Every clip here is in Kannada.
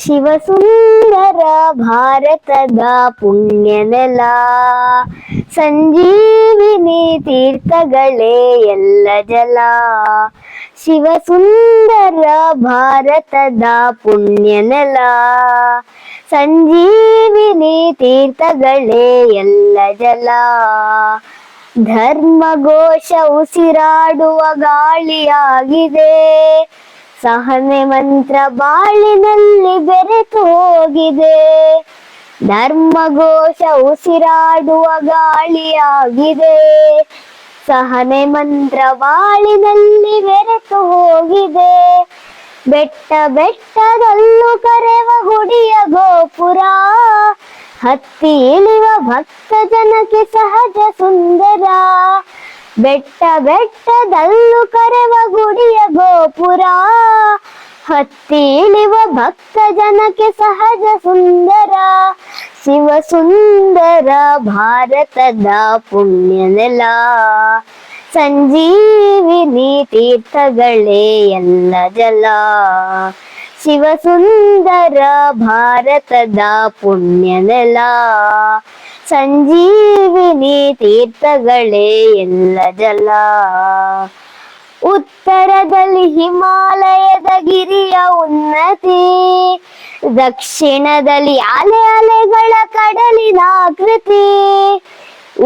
ಶಿವಸುಂದರ ಭಾರತದ ಪುಣ್ಯ ನೆಲ, ಸಂಜೀವಿನಿ ತೀರ್ಥಗಳೇ ಎಲ್ಲ ಜಲ. ಶಿವಸುಂದರ ಭಾರತದ ಪುಣ್ಯ ನೆಲ, ಸಂಜೀವಿನಿ ತೀರ್ಥಗಳೇ ಎಲ್ಲ ಜಲ. ಧರ್ಮಘೋಷ ಉಸಿರಾಡುವ ಗಾಳಿಯಾಗಿದೆ, ಸಹನೆ ಮಂತ್ರ ಬಾಳಿನಲ್ಲಿ ಬೆರೆತು ಹೋಗಿದೆ. ಧರ್ಮಘೋಷ ಉಸಿರಾಡುವ ಗಾಳಿಯಾಗಿದೆ, ಸಹನೆ ಮಂತ್ರ ಬಾಳಿನಲ್ಲಿ ಬೆರೆತು ಹೋಗಿದೆ. ಬೆಟ್ಟ ಬೆಟ್ಟದಲ್ಲೂ ಕರೆವ ಗುಡಿಯ ಗೋಪುರ, ಹತ್ತಿ ಇಳಿವ ಭಕ್ತ ಜನಕ್ಕೆ ಸಹಜ ಸುಂದರ. ಬೆಟ್ಟ ಬೆಟ್ಟದಲ್ಲೂ ಕರೆವ ಗುಡಿಯ ಗೋಪುರ, ಹತ್ತಿ ಇಳಿವ ಭಕ್ತ ಜನಕ್ಕೆ ಸಹಜ ಸುಂದರ. ಶಿವಸುಂದರ ಭಾರತದ ಪುಣ್ಯ ನೆಲ, ಸಂಜೀವಿನಿ ತೀರ್ಥಗಳೇ ಎಲ್ಲ ಜಲ. ಶಿವಸುಂದರ ಭಾರತದ ಪುಣ್ಯ ನೆಲ, ಸಂಜೀವಿನಿ ತೀರ್ಥಗಳೇ ಎಲ್ಲ ಜಲ. ಉತ್ತರದಲ್ಲಿ ಹಿಮಾಲಯದ ಗಿರಿಯ ಉನ್ನತಿ, ದಕ್ಷಿಣದಲ್ಲಿ ಅಲೆ ಅಲೆಗಳ ಕಡಲಿನ ಆಕೃತಿ.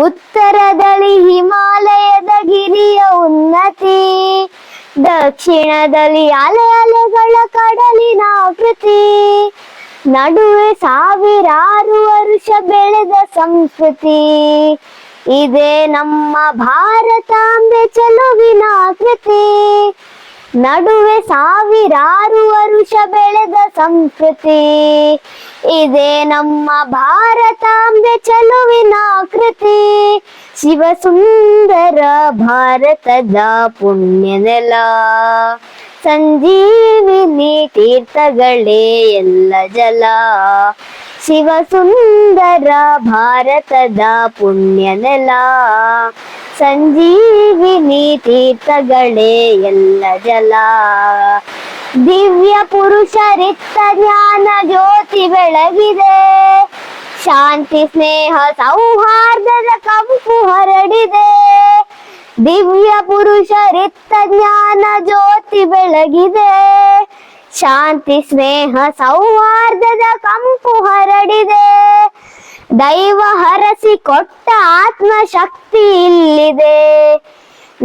ಉತ್ತರದಲ್ಲಿ ಹಿಮಾಲಯದ ಗಿರಿಯ ಉನ್ನತಿ, ದಕ್ಷಿಣದಲ್ಲಿ ಅಲೆ ಅಲೆಗಳ ಕಡಲಿನ ಆಕೃತಿ. ನಡುವೆ ಸಾವಿರಾರು ವರ್ಷ ಬೆಳೆದ ಸಂಸ್ಕೃತಿ, ಇದೇ ನಮ್ಮ ಭಾರತಾಂಬೆ ಚೆಲುವಿನ ಆಕೃತಿ. ನಡುವೆ ಸಾವಿರಾರು ವರುಷ ಬೆಳೆದ ಸಂಸ್ಕೃತಿ, ಇದೇ ನಮ್ಮ ಭಾರತಾಂಬೆ ಚೆಲುವಿನ ಆಕೃತಿ. ಶಿವಸುಂದರ ಭಾರತದ ಪುಣ್ಯ ನೆಲ, ಸಂಜೀವಿನಿ ತೀರ್ಥಗಳೇ ಎಲ್ಲ ಜಲ. ಶಿವಸುಂದರ ಭಾರತದ ಪುಣ್ಯ ನೆಲ, ಸಂಜೀವಿನಿ ತೀರ್ಥಗಳೇ ಎಲ್ಲ ಜಲ. ದಿವ್ಯ ಪುರುಷರಿತ್ತ ಜ್ಞಾನ ಜ್ಯೋತಿ ಬೆಳಗಿದೆ, ಶಾಂತಿ ಸ್ನೇಹ ಸೌಹಾರ್ದದ ಕಂಪು ಹರಡಿದೆ. ದಿವ್ಯ ಪುರುಷರಿತ್ತ ಜ್ಞಾನ ಜ್ಯೋತಿ ಬೆಳಗಿದೆ, ಶಾಂತಿ ಸ್ನೇಹ ಸೌಹಾರ್ದದ ಕಂಪು ಹರಡಿದೆ. ದೈವ ಹರಸಿ ಕೊಟ್ಟ ಆತ್ಮಶಕ್ತಿ ಇಲ್ಲಿದೆ,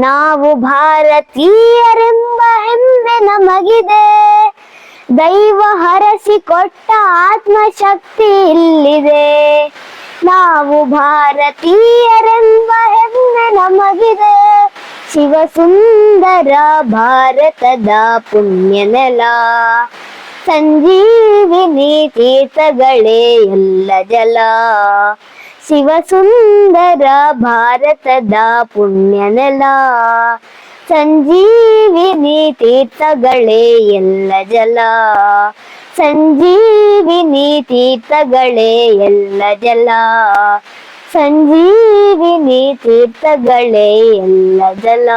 ನಾವು ಭಾರತೀಯರೆಂಬ ಹೆಮ್ಮೆ ನಮಗಿದೆ. ದೈವ ಹರಸಿ ಕೊಟ್ಟ ಆತ್ಮಶಕ್ತಿ ಇಲ್ಲಿದೆ, ನಾವು ಭಾರತೀಯರೆಂಬ ಹೆಮ್ಮೆ ನಮಗಿದೆ. ಶಿವಸುಂದರ ಭಾರತದ ಪುಣ್ಯ ನೆಲ, ಸಂಜೀವಿನಿ ತೀರ್ಥಗಳೇ ಎಲ್ಲ ಜಲ. ಶಿವಸುಂದರ ಭಾರತದ ಪುಣ್ಯ ನೆಲ, ಸಂಜೀವಿನಿ ತೀರ್ಥಗಳೇ ಎಲ್ಲ ಜಲ. ಸಂಜೀವಿನಿ ತೀರ್ಥಗಳೇ ಎಲ್ಲ ಜಲ, ಸಂಜೀವಿನಿ ತೀರ್ಥಗಳೇ ಎಲ್ಲ ಜಲ.